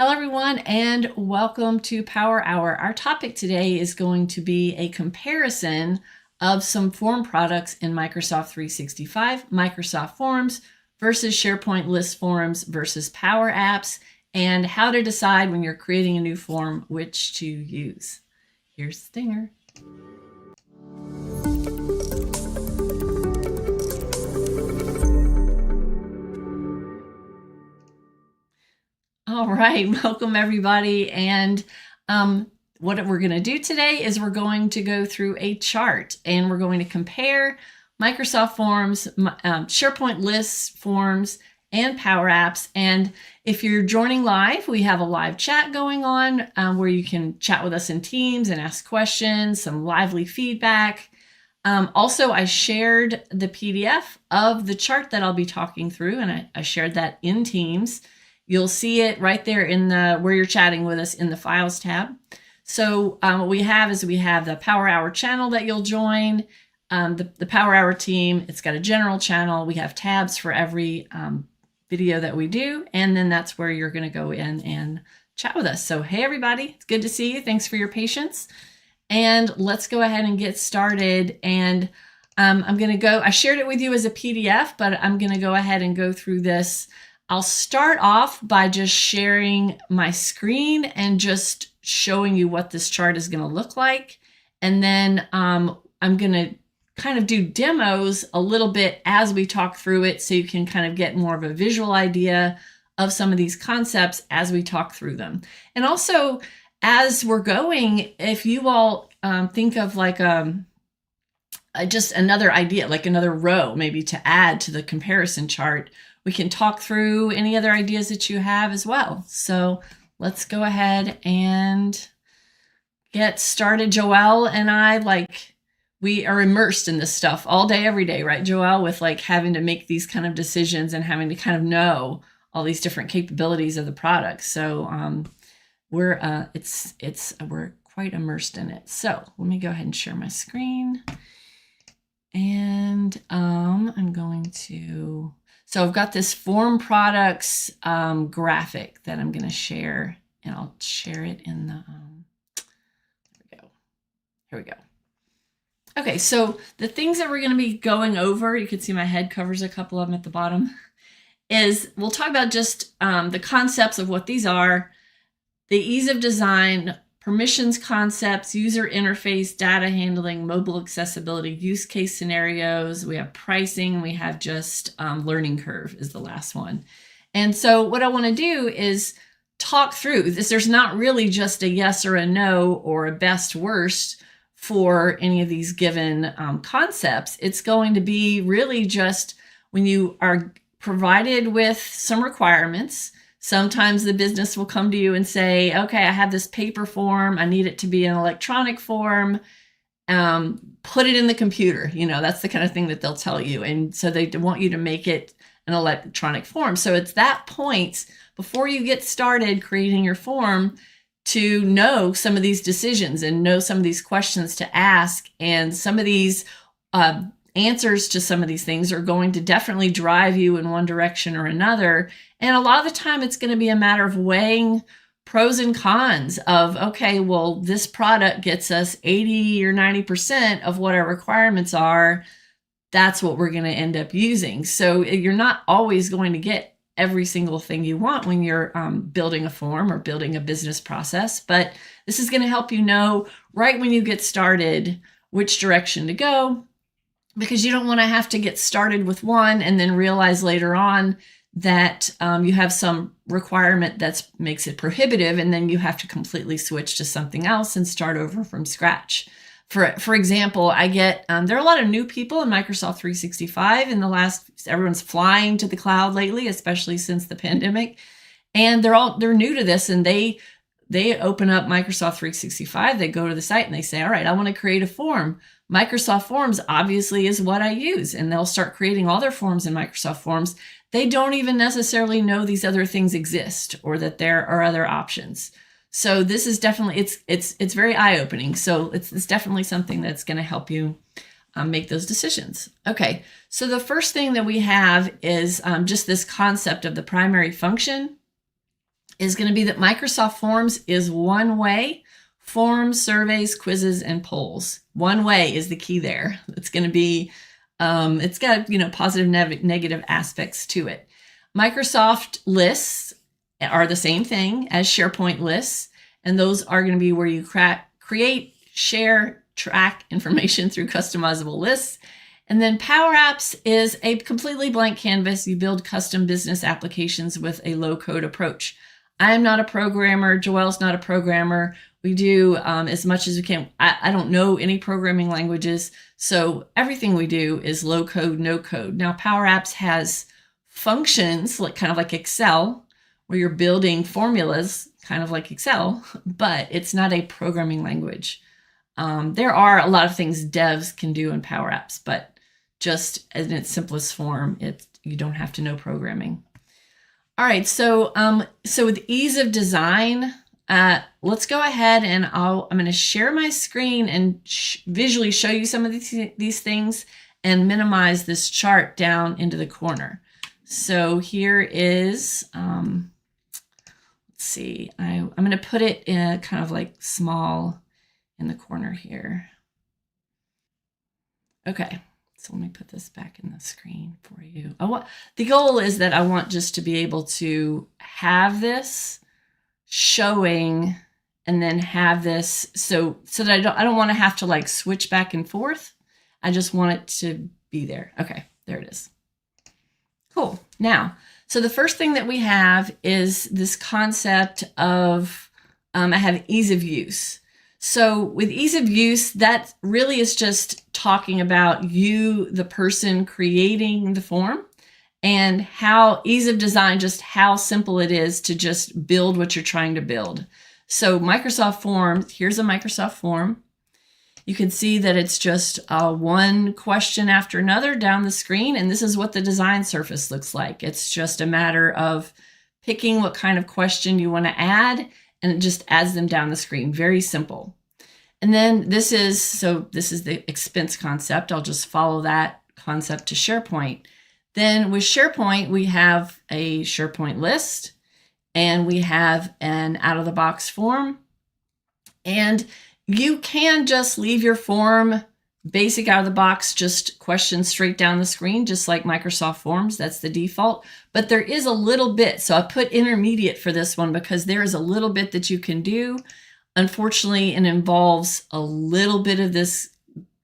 Hello everyone and welcome to Power Hour. Our topic today is going to be a comparison of some form products in Microsoft 365, Microsoft Forms versus SharePoint list forms versus Power Apps, and how to decide when you're creating a new form which to use. Here's the stinger. All right, welcome everybody. And what we're going to do today is we're going to go through a chart and we're going to compare Microsoft Forms, SharePoint lists, forms, and Power Apps. And if you're joining live, we have a live chat going on where you can chat with us in Teams and ask questions, some lively feedback. Also, I shared the PDF of the chart that I'll be talking through, and I shared that in Teams. You'll see it right there in the where you're chatting with us in the Files tab. So what we have is we have the Power Hour channel that you'll join, the Power Hour team. It's got a general channel. We have tabs for every video that we do, and then that's where you're going to go in and chat with us. So hey everybody, it's good to see you. Thanks for your patience. And let's go ahead and get started. And I'm going to go, I shared it with you as a PDF, but I'm going to go ahead and go through this. I'll start off by just sharing my screen and just showing you what this chart is going to look like. And then I'm going to kind of do demos a little bit as we talk through it so you can kind of get more of a visual idea of some of these concepts as we talk through them. And also, as we're going, if you all think of like just another idea, like another row maybe to add to the comparison chart, we can talk through any other ideas that you have as well. So let's go ahead and get started. Joelle and I, we are immersed in this stuff all day, every day, right, Joelle, with like having to make these kind of decisions and having to kind of know all these different capabilities of the product. So we're quite immersed in it. So let me go ahead and share my screen. And I'm going to, so I've got this form products graphic that I'm going to share, and I'll share it in the, here we go. Okay, so the things that we're going to be going over, you can see my head covers a couple of them at the bottom, is we'll talk about just the concepts of what these are, the ease of design, permissions concepts, user interface, data handling, mobile accessibility, use case scenarios. We have pricing. We have just learning curve is the last one. And so what I want to do is talk through this. There's not really just a yes or a no or a best worst for any of these given concepts. It's going to be really just when you are provided with some requirements. Sometimes the business will come to you and say, okay, I have this paper form. I need it to be an electronic form. Put it in the computer. You know, that's the kind of thing that they'll tell you. And so they want you to make it an electronic form. So it's that point before you get started creating your form to know some of these decisions and know some of these questions to ask. And some of these answers to some of these things are going to definitely drive you in one direction or another. And a lot of the time it's going to be a matter of weighing pros and cons of, okay, well, this product gets us 80 or 90% of what our requirements are. That's what we're going to end up using. So you're not always going to get every single thing you want when you're building a form or building a business process. But this is going to help you know right when you get started which direction to go, because you don't want to have to get started with one and then realize later on that you have some requirement that makes it prohibitive, and then you have to completely switch to something else and start over from scratch. For example, I get, there are a lot of new people in Microsoft 365 everyone's flying to the cloud lately, especially since the pandemic. And they're new to this, and they open up Microsoft 365, they go to the site and they say, all right, I want to create a form. Microsoft Forms obviously is what I use, and they'll start creating all their forms in Microsoft Forms. They don't even necessarily know these other things exist or that there are other options. So this is definitely, it's very eye-opening. So it's definitely something that's going to help you make those decisions. Okay, so the first thing that we have is just this concept of the primary function. is going to be that Microsoft Forms is one way. Forms, surveys, quizzes, and polls. One way is the key there. It's going to be, it's got, positive, negative aspects to it. Microsoft lists are the same thing as SharePoint lists, and those are going to be where you create, share, track information through customizable lists. And then Power Apps is a completely blank canvas. You build custom business applications with a low-code approach. I'm not a programmer. Joelle's not a programmer. We do as much as we can. I don't know any programming languages, so everything we do is low code, no code. Now, Power Apps has functions kind of like Excel, where you're building formulas, kind of like Excel, but it's not a programming language. There are a lot of things devs can do in Power Apps, but just in its simplest form, you don't have to know programming. All right, so with ease of design, let's go ahead and I'm going to share my screen and visually show you some of these things and minimize this chart down into the corner. So here is, let's see, I'm going to put it in kind of like small in the corner here. Okay. So let me put this back in the screen for you. The goal is that I want just to be able to have this showing and then have this so that I don't want to have to like switch back and forth. I just want it to be there. Okay, there it is. Cool. Now, so the first thing that we have is this concept of I have ease of use. So with ease of use, that really is just talking about you, the person creating the form, and how ease of design, just how simple it is to just build what you're trying to build. So Microsoft Forms, here's a Microsoft form. You can see that it's just one question after another down the screen, and this is what the design surface looks like. It's just a matter of picking what kind of question you want to add, and it just adds them down the screen. Very simple. And then this is the expense concept. I'll just follow that concept to SharePoint. Then with SharePoint, we have a SharePoint list, and we have an out-of-the-box form. And you can just leave your form basic out of the box, just questions straight down the screen, just like Microsoft Forms. That's the default. But there is a little bit. So I put intermediate for this one because there is a little bit that you can do. Unfortunately, it involves a little bit of this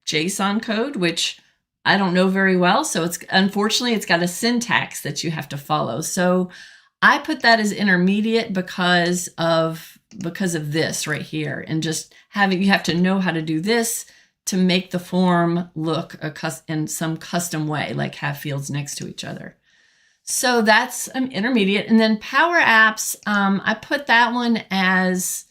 JSON code, which I don't know very well. So unfortunately, it's got a syntax that you have to follow. So I put that as intermediate because of this right here, and just you have to know how to do this to make the form look in some custom way, like have fields next to each other. So that's intermediate. And then Power Apps, I put that one as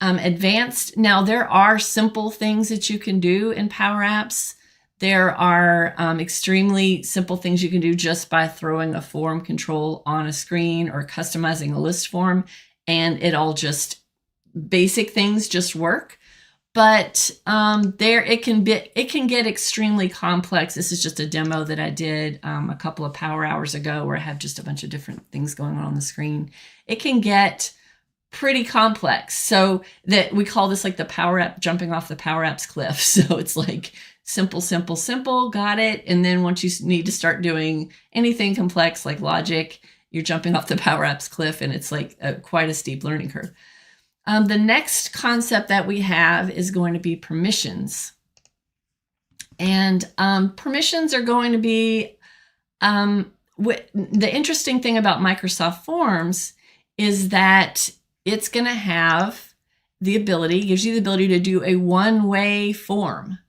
advanced. Now, there are simple things that you can do in Power Apps. There are extremely simple things you can do just by throwing a form control on a screen or customizing a list form, and it all just basic things just work. But it can get extremely complex. This is just a demo that I did a couple of power hours ago, where I have just a bunch of different things going on the screen. It can get pretty complex. So that we call this like the Power App jumping off the Power Apps cliff. So it's like simple, simple, simple, got it. And then once you need to start doing anything complex like logic, you're jumping off the Power Apps cliff, and it's like quite a steep learning curve. The next concept that we have is going to be permissions. And permissions are going to be, the interesting thing about Microsoft Forms is that it's going to have gives you the ability to do a one-way form.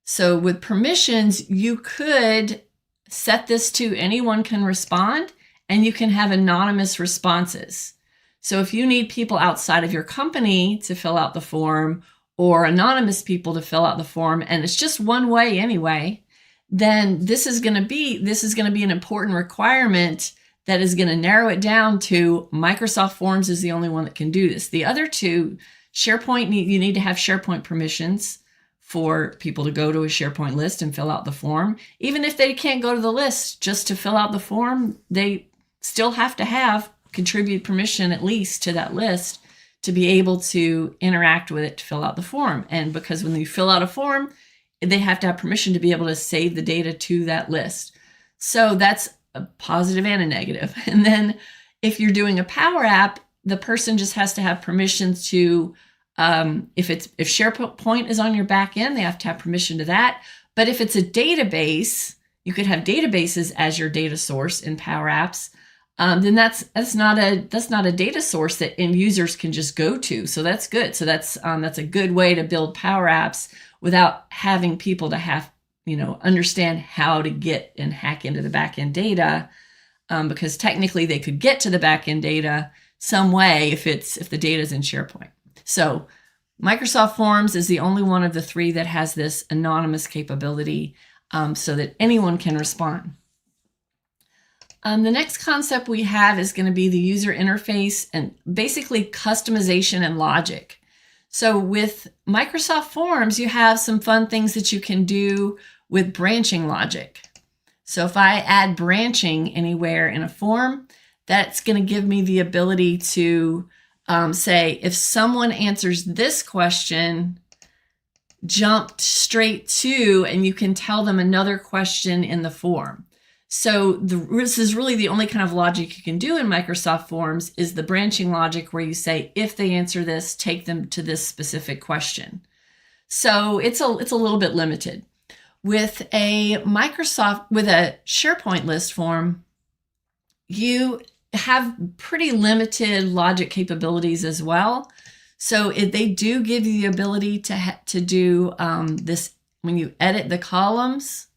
So with permissions, you could set this to anyone can respond, and you can have anonymous responses. So if you need people outside of your company to fill out the form, or anonymous people to fill out the form, and it's just one way anyway, then this is going to be an important requirement that is going to narrow it down to Microsoft Forms is the only one that can do this. The other two, SharePoint, you need to have SharePoint permissions for people to go to a SharePoint list and fill out the form. Even if they can't go to the list, just to fill out the form, they still have to have contribute permission at least to that list to be able to interact with it to fill out the form. And because when you fill out a form, they have to have permission to be able to save the data to that list. So that's a positive and a negative. And then if you're doing a Power App, the person just has to have permissions to, if SharePoint is on your back end, they have to have permission to that. But if it's a database, you could have databases as your data source in Power Apps. Then that's not a data source that end users can just go to. So that's good. So that's a good way to build Power Apps without having people to have, understand how to get and hack into the backend data, because technically they could get to the backend data some way if the data is in SharePoint. So Microsoft Forms is the only one of the three that has this anonymous capability, so that anyone can respond. The next concept we have is going to be the user interface and basically customization and logic. So with Microsoft Forms, you have some fun things that you can do with branching logic. So if I add branching anywhere in a form, that's going to give me the ability to say, if someone answers this question, jump straight to, and you can tell them another question in the form. So this is really the only kind of logic you can do in Microsoft Forms is the branching logic where you say, if they answer this, take them to this specific question. So it's a little bit limited. With a SharePoint list form, you have pretty limited logic capabilities as well. So they do give you the ability to do this when you edit the columns.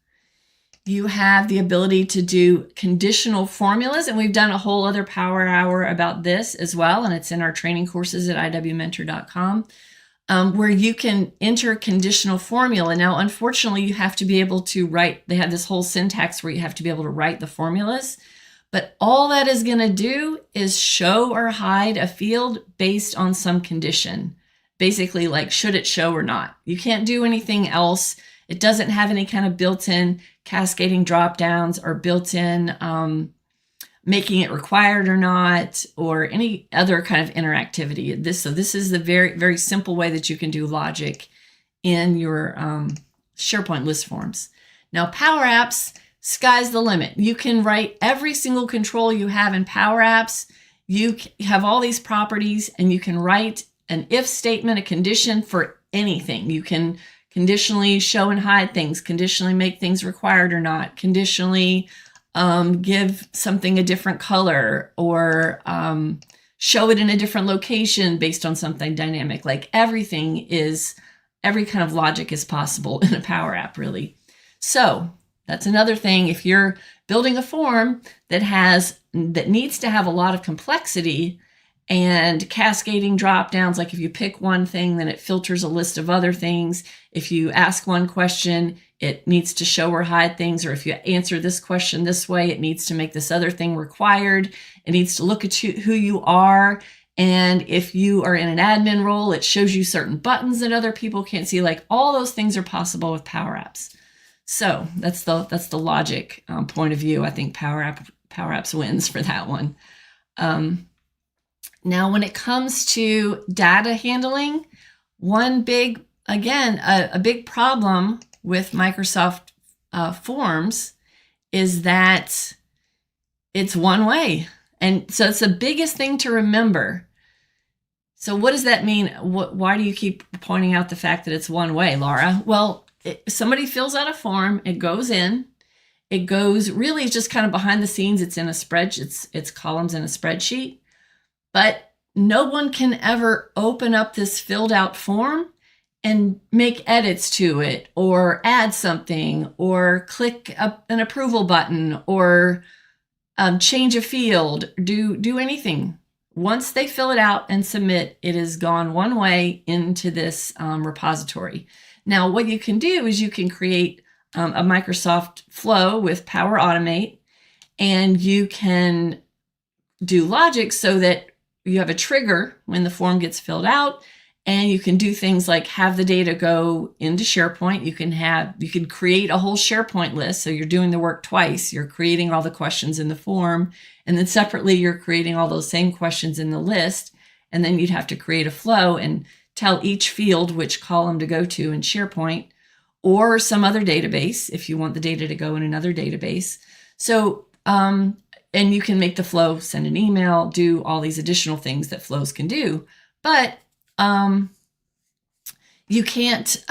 You have the ability to do conditional formulas, and we've done a whole other Power Hour about this as well, and it's in our training courses at iwmentor.com, where you can enter conditional formula. Now, unfortunately, you have to be able to write, they have this whole syntax where you have to be able to write the formulas, but all that is going to do is show or hide a field based on some condition, basically like should it show or not. You can't do anything else. It doesn't have any kind of built-in cascading drop-downs or built-in making it required or not, or any other kind of interactivity. So this is the very, very simple way that you can do logic in your SharePoint list forms. Now, Power Apps, sky's the limit. You can write every single control you have in Power Apps. You have all these properties, and you can write an if statement, a condition for anything. You can conditionally show and hide things, conditionally make things required or not, conditionally give something a different color, or show it in a different location based on something dynamic. Like every kind of logic is possible in a Power App, really. So that's another thing. If you're building a form that needs to have a lot of complexity and cascading drop downs, like if you pick one thing, then it filters a list of other things. If you ask one question, it needs to show or hide things. Or if you answer this question this way, it needs to make this other thing required. It needs to look at who you are. And if you are in an admin role, it shows you certain buttons that other people can't see. Like all those things are possible with Power Apps. So that's the logic point of view. I think Power Apps wins for that one. Now, when it comes to data handling, a big problem with Microsoft Forms is that it's one way. And so it's the biggest thing to remember. So what does that mean? Why do you keep pointing out the fact that it's one way, Laura? Well, somebody fills out a form, it goes in, it goes really just kind of behind the scenes. It's in a spreadsheet, it's columns in a spreadsheet. But no one can ever open up this filled out form and make edits to it, or add something, or click an approval button, or change a field, do anything. Once they fill it out and submit, it is gone one way into this repository. Now, what you can do is you can create a Microsoft flow with Power Automate, and you can do logic so that you have a trigger when the form gets filled out, And you can do things like have the data go into SharePoint. You can create a whole SharePoint list. So you're doing the work twice. You're creating all the questions in the form, and then separately you're creating all those same questions in the list. And then you'd have to create a flow and tell each field which column to go to in SharePoint or some other database if you want the data to go in another database. So, and you can make the flow, send an email, do all these additional things that flows can do. But you can't,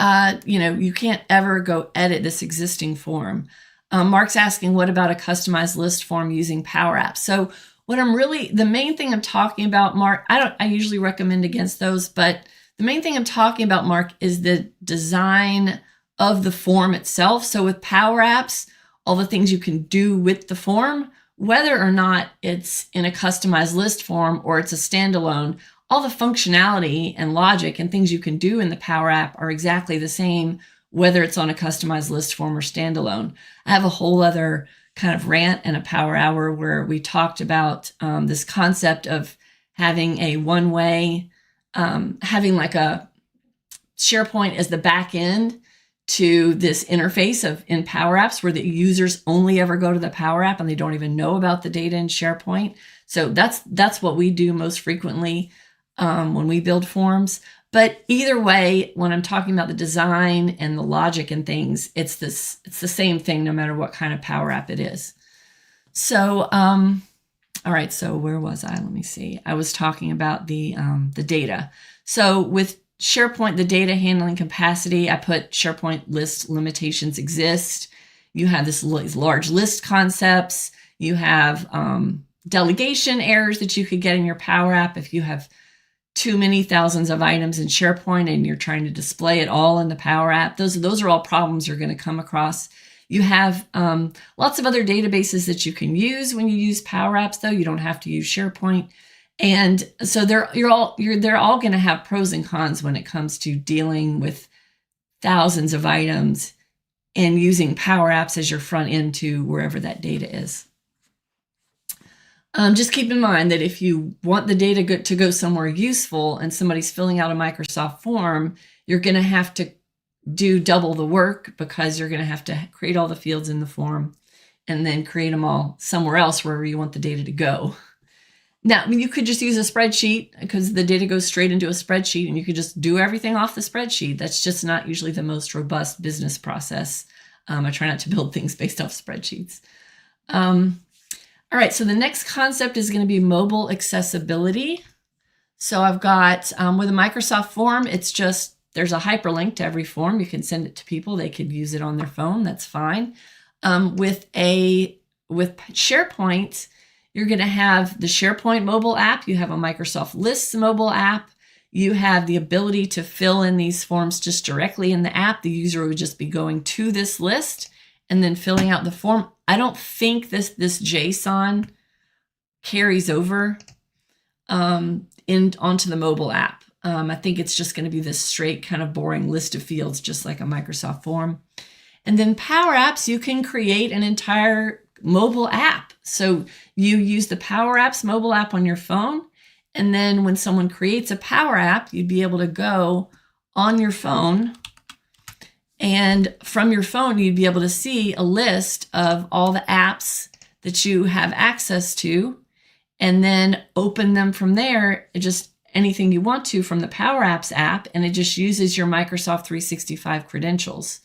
you can't ever go edit this existing form. Mark's asking, what about a customized list form using Power Apps? So the main thing I'm talking about, Mark, I usually recommend against those, but the main thing I'm talking about, Mark, is the design of the form itself. So with Power Apps, all the things you can do with the form, whether or not it's in a customized list form or it's a standalone, all the functionality and logic and things you can do in the Power App are exactly the same, whether it's on a customized list form or standalone. I have a whole other kind of rant and a Power Hour where we talked about this concept of having a one-way, having like a SharePoint as the back end to this interface in Power Apps where the users only ever go to the Power App and they don't even know about the data in SharePoint. So that's what we do most frequently when we build forms. But either way, when I'm talking about the design and the logic and things, it's the same thing no matter what kind of Power App it is. So, all right, so where was I? Let me see. I was talking about the data. So with SharePoint, the data handling capacity, I put SharePoint list limitations exist. You have these large list concepts. You have delegation errors that you could get in your Power App if you have too many thousands of items in SharePoint and you're trying to display it all in the Power App. Those are all problems you're going to come across. You have lots of other databases that you can use when you use Power Apps, though. You don't have to use SharePoint. And so they're all going to have pros and cons when it comes to dealing with thousands of items and using Power Apps as your front end to wherever that data is. Just keep in mind that if you want the data to go somewhere useful and somebody's filling out a Microsoft form, you're going to have to do double the work because you're going to have to create all the fields in the form and then create them all somewhere else wherever you want the data to go. Now, you could just use a spreadsheet because the data goes straight into a spreadsheet and you could just do everything off the spreadsheet. That's just not usually the most robust business process. I try not to build things based off spreadsheets. All right, so the next concept is going to be mobile accessibility. So I've got, with a Microsoft form, it's just, there's a hyperlink to every form. You can send it to people. They could use it on their phone. That's fine. With SharePoint, you're going to have the SharePoint mobile app. You have a Microsoft Lists mobile app. You have the ability to fill in these forms just directly in the app. The user would just be going to this list and then filling out the form. I don't think this JSON carries over onto the mobile app. I think it's just going to be this straight kind of boring list of fields, just like a Microsoft form. And then Power Apps, you can create an entire mobile app. So you use the Power Apps mobile app on your phone. And then when someone creates a Power App, you'd be able to go on your phone. And from your phone, you'd be able to see a list of all the apps that you have access to and then open them from there, just anything you want to from the Power Apps app. And it just uses your Microsoft 365 credentials.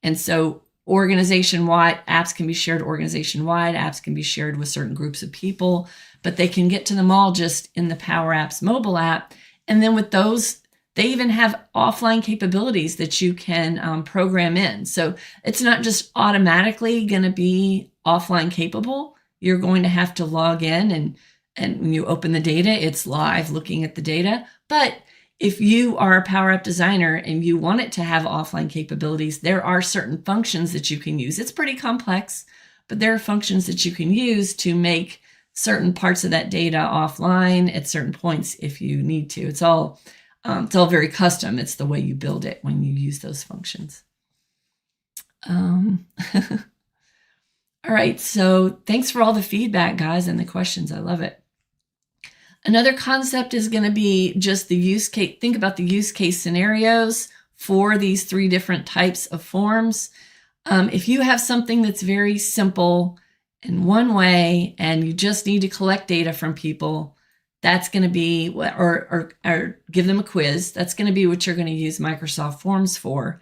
And so organization-wide, apps can be shared organization-wide, apps can be shared with certain groups of people, but they can get to them all just in the Power Apps mobile app. And then with those, they even have offline capabilities that you can program in. So it's not just automatically going to be offline capable. You're going to have to log in, and when you open the data, it's live looking at the data. But if you are a Power App designer and you want it to have offline capabilities, there are certain functions that you can use. It's pretty complex, but there are functions that you can use to make certain parts of that data offline at certain points if you need to. It's all very custom. It's the way you build it when you use those functions. All right, so thanks for all the feedback, guys, and the questions. I love it. Another concept is going to be just the use case. Think about the use case scenarios for these 3 different types of forms. If you have something that's very simple in one way and you just need to collect data from people, that's going to be, or give them a quiz, that's going to be what you're going to use Microsoft Forms for.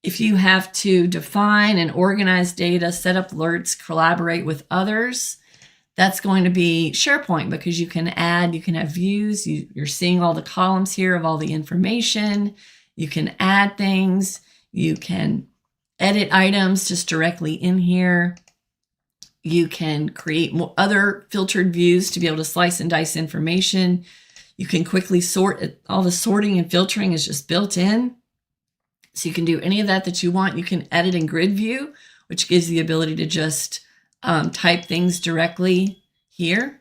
If you have to define and organize data, set up alerts, collaborate with others, that's going to be SharePoint, because you can have views. You're seeing all the columns here of all the information. You can add things. You can edit items just directly in here. You can create other filtered views to be able to slice and dice information. You can quickly sort. All the sorting and filtering is just built in. So you can do any of that you want. You can edit in grid view, which gives you the ability to just type things directly here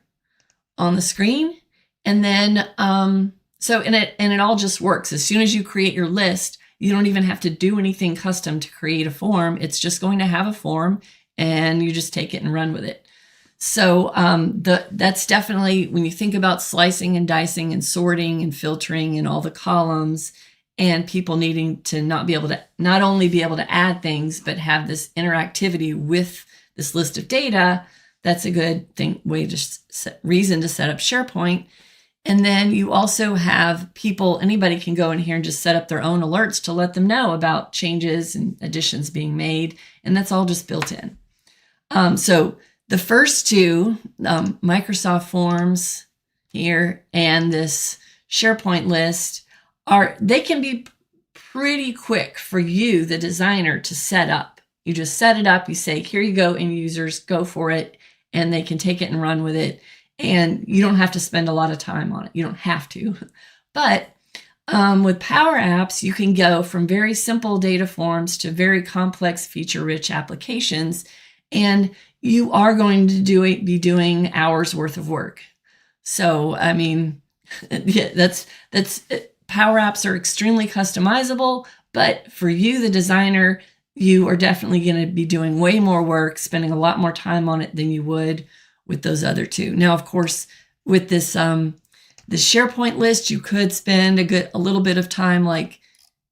on the screen. And then, it all just works. As soon as you create your list, you don't even have to do anything custom to create a form. It's just going to have a form and you just take it and run with it. So that's definitely, when you think about slicing and dicing and sorting and filtering and all the columns, and people needing to not only be able to add things, but have this interactivity with this list of data, that's a good reason to set up SharePoint. And then you also have anybody can go in here and just set up their own alerts to let them know about changes and additions being made. And that's all just built in. So the first 2, Microsoft Forms here and this SharePoint list, they can be pretty quick for you, the designer, to set up. You just set it up, you say, here you go, end users, go for it, and they can take it and run with it. And you don't have to spend a lot of time on it. You don't have to. But with Power Apps, you can go from very simple data forms to very complex, feature-rich applications. And you are going to be doing hours worth of work. So, I mean, yeah, that's Power Apps are extremely customizable, but for you, the designer, you are definitely going to be doing way more work, spending a lot more time on it than you would with those other 2. Now, of course, with this SharePoint list, you could spend a little bit of time like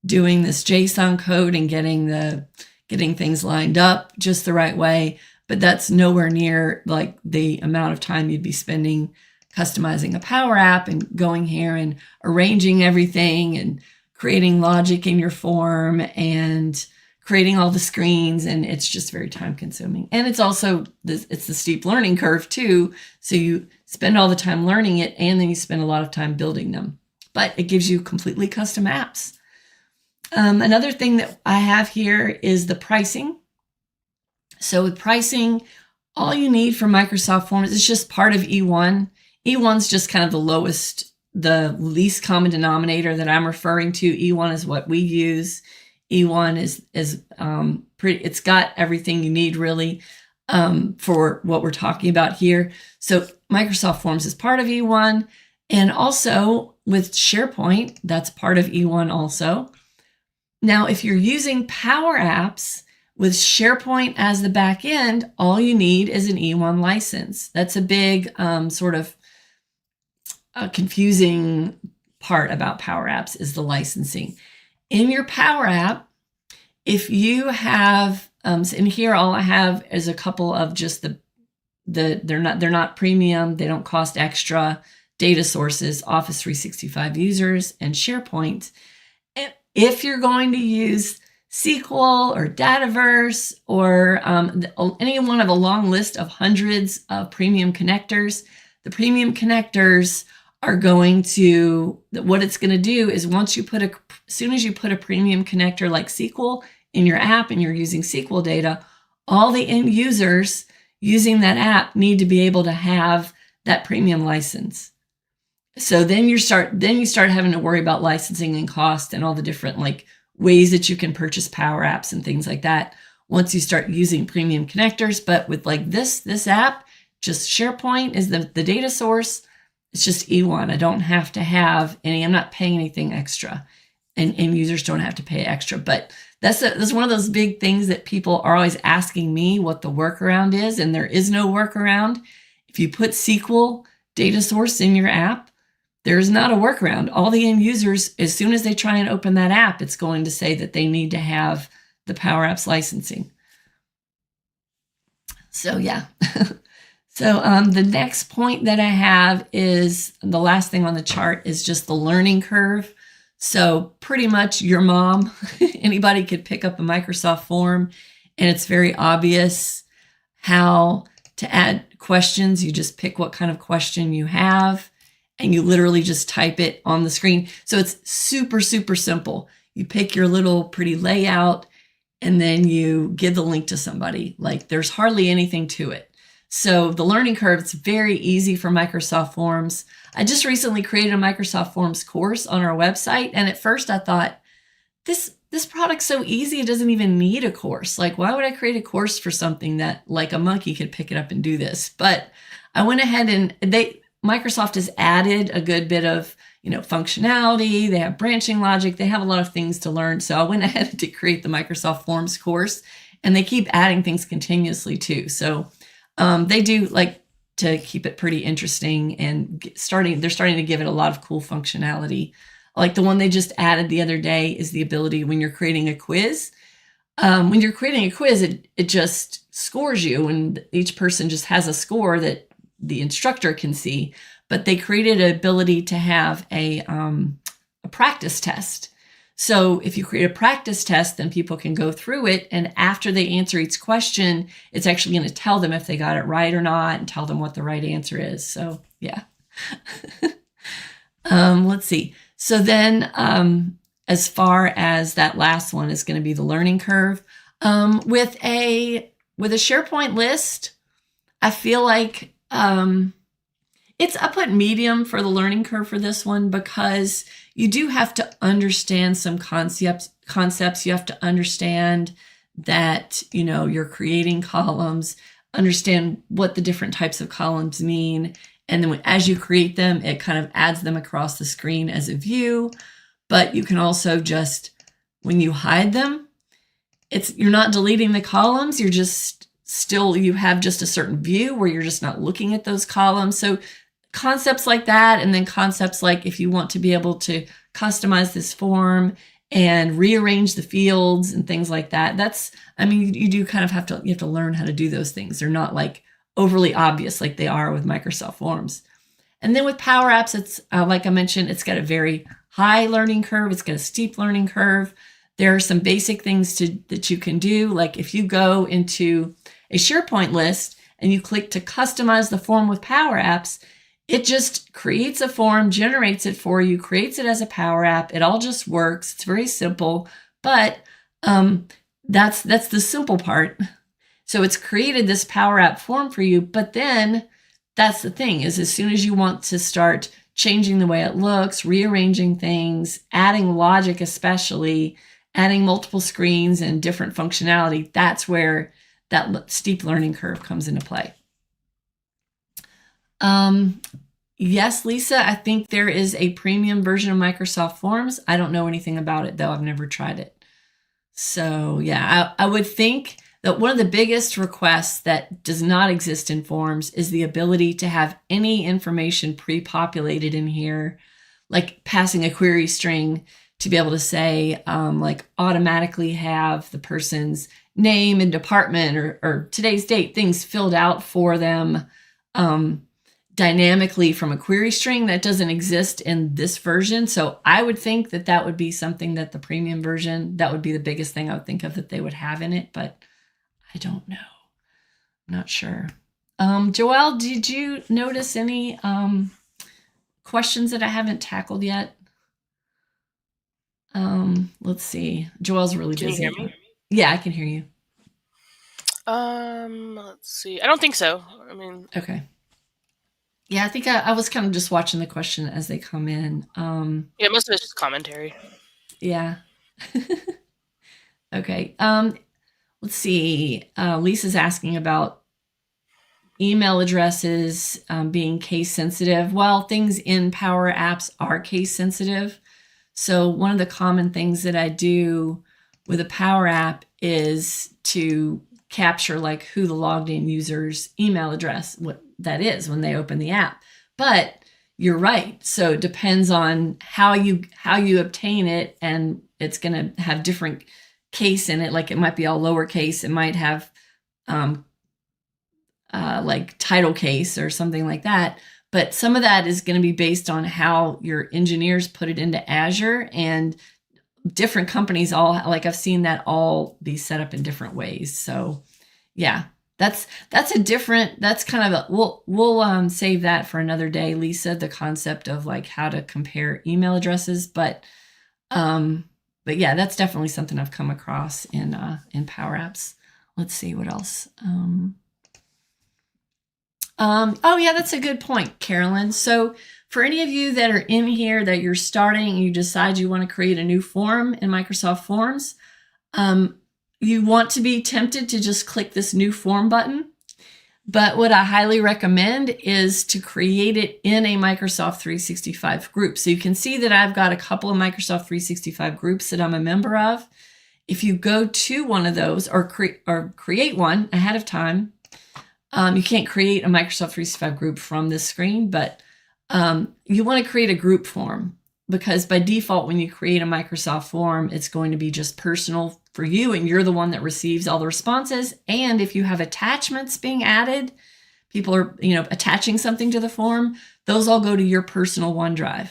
doing this JSON code and getting things lined up just the right way, but that's nowhere near like the amount of time you'd be spending customizing a Power App and going here and arranging everything and creating logic in your form and creating all the screens. And it's just very time consuming. And it's also, it's the steep learning curve too. So you spend all the time learning it and then you spend a lot of time building them, but it gives you completely custom apps. Another thing that I have here is the pricing. So with pricing, all you need for Microsoft Forms is just part of E1. E1's just kind of the least common denominator that I'm referring to. E1 is what we use. E1 is pretty, it's got everything you need really for what we're talking about here. So Microsoft Forms is part of E1. And also with SharePoint, that's part of E1 also. Now, if you're using Power Apps with SharePoint as the back end, all you need is an E1 license. That's a big sort of confusing part about Power Apps is the licensing. In your Power App, if you have, in here all I have is a couple of just they're not premium, they don't cost extra data sources, Office 365 users, and SharePoint. If you're going to use SQL or Dataverse or any one of a long list of hundreds of premium connectors, the premium connectors are going to, what it's going to do is as soon as you put a premium connector like SQL in your app and you're using SQL data, all the end users using that app need to be able to have that premium license. So then you start having to worry about licensing and cost and all the different like ways that you can purchase Power Apps and things like that once you start using premium connectors. But with like this app, just SharePoint is the data source. It's just E1. I don't have to have I'm not paying anything extra, and users don't have to pay extra. But that's one of those big things that people are always asking me what the workaround is, and there is no workaround. If you put SQL data source in your app, there's not a workaround. All the end users, as soon as they try and open that app, it's going to say that they need to have the Power Apps licensing. So yeah. So the next point that I have is the last thing on the chart is just the learning curve. So pretty much your mom, anybody could pick up a Microsoft form, and it's very obvious how to add questions. You just pick what kind of question you have, and you literally just type it on the screen. So it's super, super simple. You pick your little pretty layout, and then you give the link to somebody. Like, there's hardly anything to it. So the learning curve is very easy for Microsoft Forms. I just recently created a Microsoft Forms course on our website, and at first I thought, this product's so easy, it doesn't even need a course. Like, why would I create a course for something that like a monkey could pick it up and do this? But I went ahead and Microsoft has added a good bit of, functionality. They have branching logic. They have a lot of things to learn. So I went ahead to create the Microsoft Forms course, and they keep adding things continuously too. So they do like to keep it pretty interesting, and they're starting to give it a lot of cool functionality. Like the one they just added the other day is the ability when you're creating a quiz. When you're creating a quiz, it just scores you, and each person just has a score that the instructor can see. But they created an ability to have a practice test. So if you create a practice test, then people can go through it, and after they answer each question, it's actually going to tell them if they got it right or not, and tell them what the right answer is. So yeah. Let's see. So then as far as that last one is going to be the learning curve. With a SharePoint list, I feel like I put medium for the learning curve for this one, because you do have to understand some concepts. You have to understand that, you're creating columns, understand what the different types of columns mean. And then as you create them, it kind of adds them across the screen as a view. But you can also just, when you hide them, you're not deleting the columns. You're just you have just a certain view where you're just not looking at those columns. So concepts like that, and then concepts like if you want to be able to customize this form and rearrange the fields and things like that. You do kind of have to learn how to do those things. They're not like overly obvious like they are with Microsoft Forms. And then with Power Apps, it's like I mentioned, it's got a very high learning curve. It's got a steep learning curve. There are some basic things that you can do. Like if you go into a SharePoint list and you click to customize the form with Power Apps, it just creates a form, generates it for you, creates it as a Power App. It all just works. It's very simple, but that's the simple part. So it's created this Power App form for you, but then that's the thing, is as soon as you want to start changing the way it looks, rearranging things, adding logic, especially adding multiple screens and different functionality, that's where that steep learning curve comes into play. Yes, Lisa, I think there is a premium version of Microsoft Forms. I don't know anything about it, though. I've never tried it. So yeah, I would think that one of the biggest requests that does not exist in Forms is the ability to have any information pre-populated in here, like passing a query string to be able to say, like automatically have the person's name and department or today's date, things filled out for them dynamically from a query string. That doesn't exist in this version. So I would think that would be something that the premium version, that would be the biggest thing I would think of that they would have in it, but I don't know. I'm not sure. Joelle, did you notice any questions that I haven't tackled yet? Let's see. Joelle's really busy. Can you hear me? Yeah, I can hear you. Let's see. I don't think so. Okay. Yeah, I think I was kind of just watching the question as they come in. Yeah, most of it's just commentary. Yeah. Okay. Let's see. Lisa's asking about email addresses being case sensitive. Well, things in Power Apps are case sensitive. So one of the common things that I do with a Power App is to capture like who the logged in user's email address, what that is when they open the app. But you're right. So it depends on how you obtain it, and it's going to have different case in it. Like it might be all lowercase. It might have like title case or something like that. But some of that is going to be based on how your engineers put it into Azure, and different companies all, like I've seen that all be set up in different ways. So yeah, that's kind of we'll save that for another day, Lisa, the concept of like how to compare email addresses. But yeah, that's definitely something I've come across in Power Apps. Let's see what else. Oh yeah, that's a good point, Carolyn. So for any of you that are in here that you're starting and you decide you want to create a new form in Microsoft Forms, you want to be tempted to just click this new form button. But what I highly recommend is to create it in a Microsoft 365 group. So you can see that I've got a couple of Microsoft 365 groups that I'm a member of. If you go to one of those or create one ahead of time, you can't create a Microsoft 365 group from this screen, but you want to create a group form, because by default, when you create a Microsoft form, it's going to be just personal for you, and you're the one that receives all the responses. And if you have attachments being added, people are attaching something to the form, those all go to your personal OneDrive.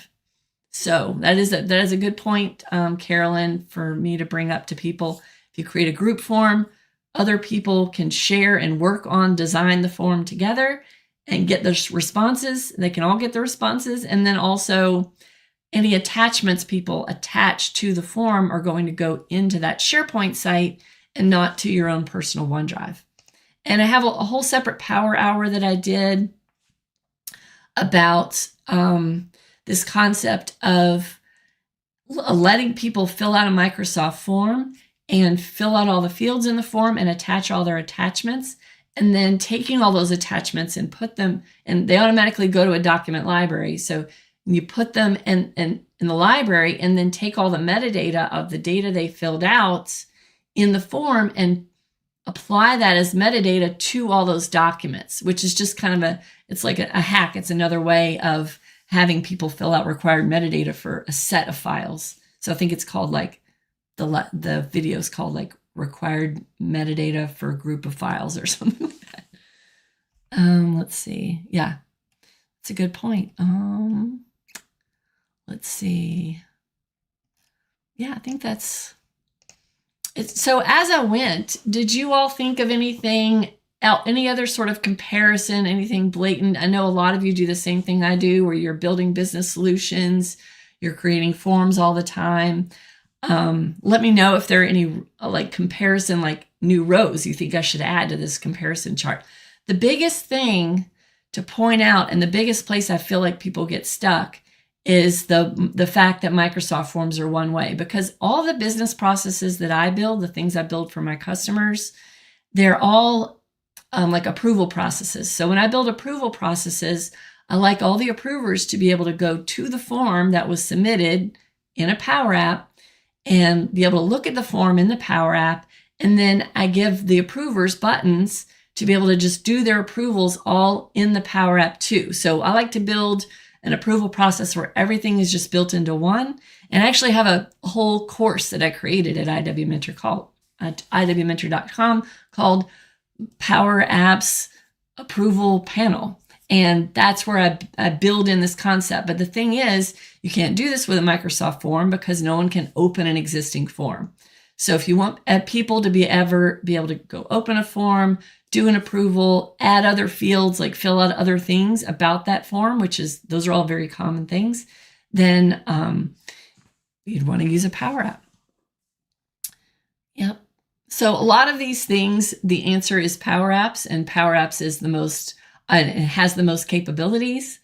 So that is a good point, Carolyn, for me to bring up to people. If you create a group form, other people can share and work on design the form together and get the responses. They can all get the responses. And then also any attachments people attach to the form are going to go into that SharePoint site and not to your own personal OneDrive. And I have a whole separate Power Hour that I did about this concept of letting people fill out a Microsoft form and fill out all the fields in the form and attach all their attachments, and then taking all those attachments and put them, and they automatically go to a document library. So you put them in the library, and then take all the metadata of the data they filled out in the form and apply that as metadata to all those documents, which is just kind of it's like a hack. It's another way of having people fill out required metadata for a set of files. So I think it's called like, the video is called like required metadata for a group of files or something like that. Let's see. Yeah, it's a good point. Let's see. Yeah, I think that's it. So as I went, did you all think of anything else, any other sort of comparison, anything blatant? I know a lot of you do the same thing I do, where you're building business solutions, you're creating forms all the time. Let me know if there are any like comparison, like new rows you think I should add to this comparison chart. The biggest thing to point out, and the biggest place I feel like people get stuck, is the fact that Microsoft Forms are one way, because all the business processes that I build, the things I build for my customers, they're all like approval processes. So when I build approval processes, I like all the approvers to be able to go to the form that was submitted in a Power App and be able to look at the form in the Power App. And then I give the approvers buttons to be able to just do their approvals all in the Power App too. So I like to build an approval process where everything is just built into one. And I actually have a whole course that I created at iwmentor.com called Power Apps Approval Panel. And that's where I build in this concept. But the thing is, you can't do this with a Microsoft form because no one can open an existing form. So if you want people to be able to go open a form, do an approval, add other fields, like fill out other things about that form, those are all very common things, then you'd want to use a Power App. Yep. So a lot of these things, the answer is Power Apps, and Power Apps is it has the most capabilities.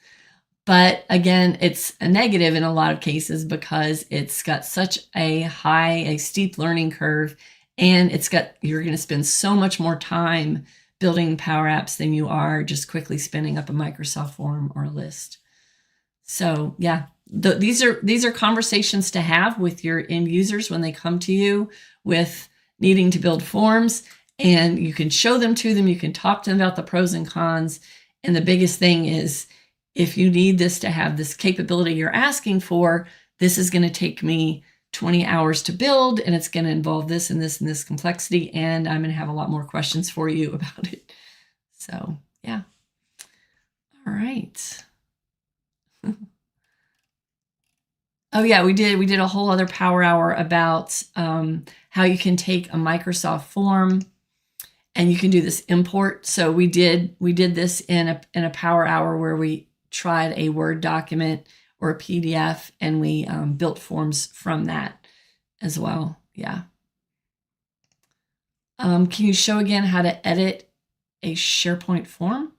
But again, it's a negative in a lot of cases because it's got such a steep learning curve, and you're going to spend so much more time building Power Apps than you are just quickly spinning up a Microsoft form or a list. So yeah, these are conversations to have with your end users when they come to you with needing to build forms, and you can show them to them. You can talk to them about the pros and cons. And the biggest thing is if you need this to have this capability you're asking for, this is going to take me 20 hours to build, and it's going to involve this and this and this complexity, and I'm going to have a lot more questions for you about it. So, yeah. All right. Oh yeah, we did a whole other power hour about how you can take a Microsoft form and you can do this import. So we did this in a power hour where we tried a Word document or a PDF, and we built forms from that as well. Yeah. Can you show again how to edit a SharePoint form?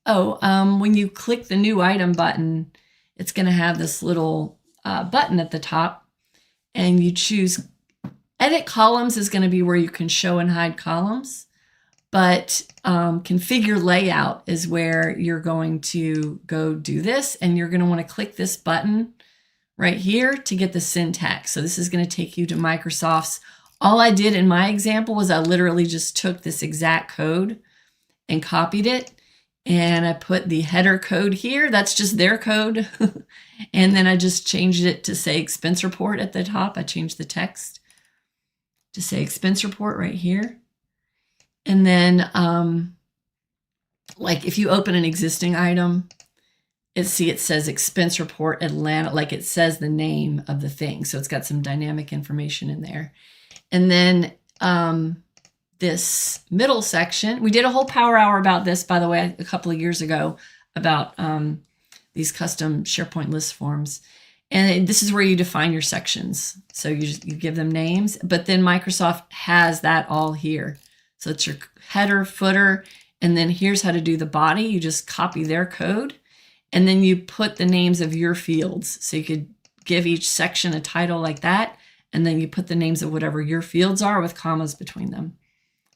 Oh, when you click the new item button, it's going to have this little button at the top, and you choose edit columns is going to be where you can show and hide columns, but configure layout is where you're going to go do this, and you're going to want to click this button right here to get the syntax. So this is going to take you to Microsoft's. All I did in my example was I literally just took this exact code and copied it, and I put the header code here. That's just their code. And then I just changed it to say expense report at the top. I changed the text to say expense report right here. And then like if you open an existing item, it says expense report Atlanta, like it says the name of the thing. So it's got some dynamic information in there. And then this middle section, we did a whole power hour about this, by the way, a couple of years ago, about these custom SharePoint list forms. And this is where you define your sections. So you give them names, but then Microsoft has that all here. So it's your header, footer, and then here's how to do the body. You just copy their code, and then you put the names of your fields. So you could give each section a title like that, and then you put the names of whatever your fields are with commas between them.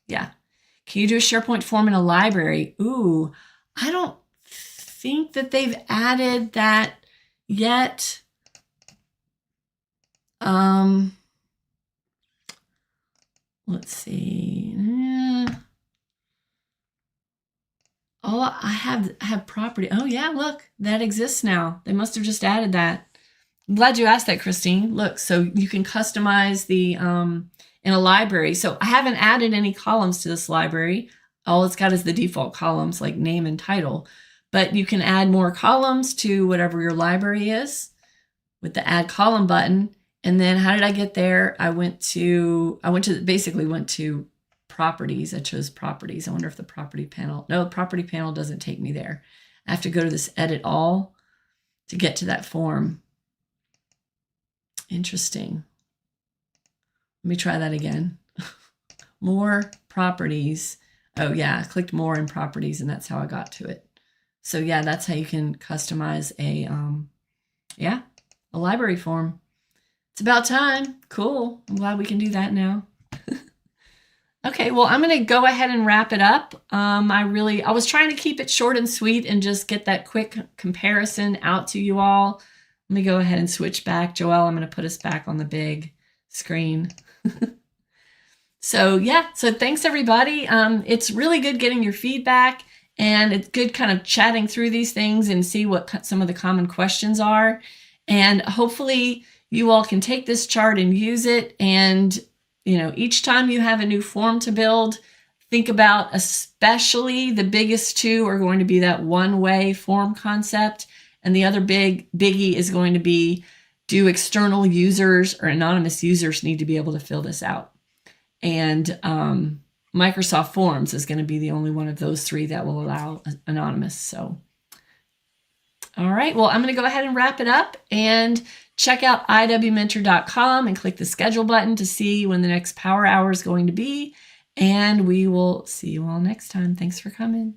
Yeah. Can you do a SharePoint form in a library? Ooh, I don't think that they've added that yet. Let's see. Oh, I have property. Oh yeah, look, that exists now. They must have just added that. I'm glad you asked that, Christine. Look, so you can customize the in a library. So I haven't added any columns to this library. All it's got is the default columns like name and title. But you can add more columns to whatever your library is with the add column button. And then how did I get there? I basically went to properties. I chose properties. I wonder if the property panel, no, the property panel doesn't take me there. I have to go to this edit all to get to that form. Interesting. Let me try that again. More properties. Oh yeah, I clicked more in properties, and that's how I got to it. So yeah, that's how you can customize a library form. It's about time. Cool. I'm glad we can do that now. Okay, well, I'm going to go ahead and wrap it up. I was trying to keep it short and sweet and just get that quick comparison out to you all. Let me go ahead and switch back. Joelle, I'm going to put us back on the big screen. So yeah, so thanks everybody. It's really good getting your feedback, and it's good kind of chatting through these things and see what some of the common questions are. And hopefully you all can take this chart and use it. And, you know, each time you have a new form to build, think about, especially the biggest two are going to be that one-way form concept. And the other biggie is going to be, do external users or anonymous users need to be able to fill this out? And Microsoft Forms is going to be the only one of those three that will allow anonymous. So, all right, well, I'm going to go ahead and wrap it up, and check out iwmentor.com and click the schedule button to see when the next power hour is going to be. And we will see you all next time. Thanks for coming.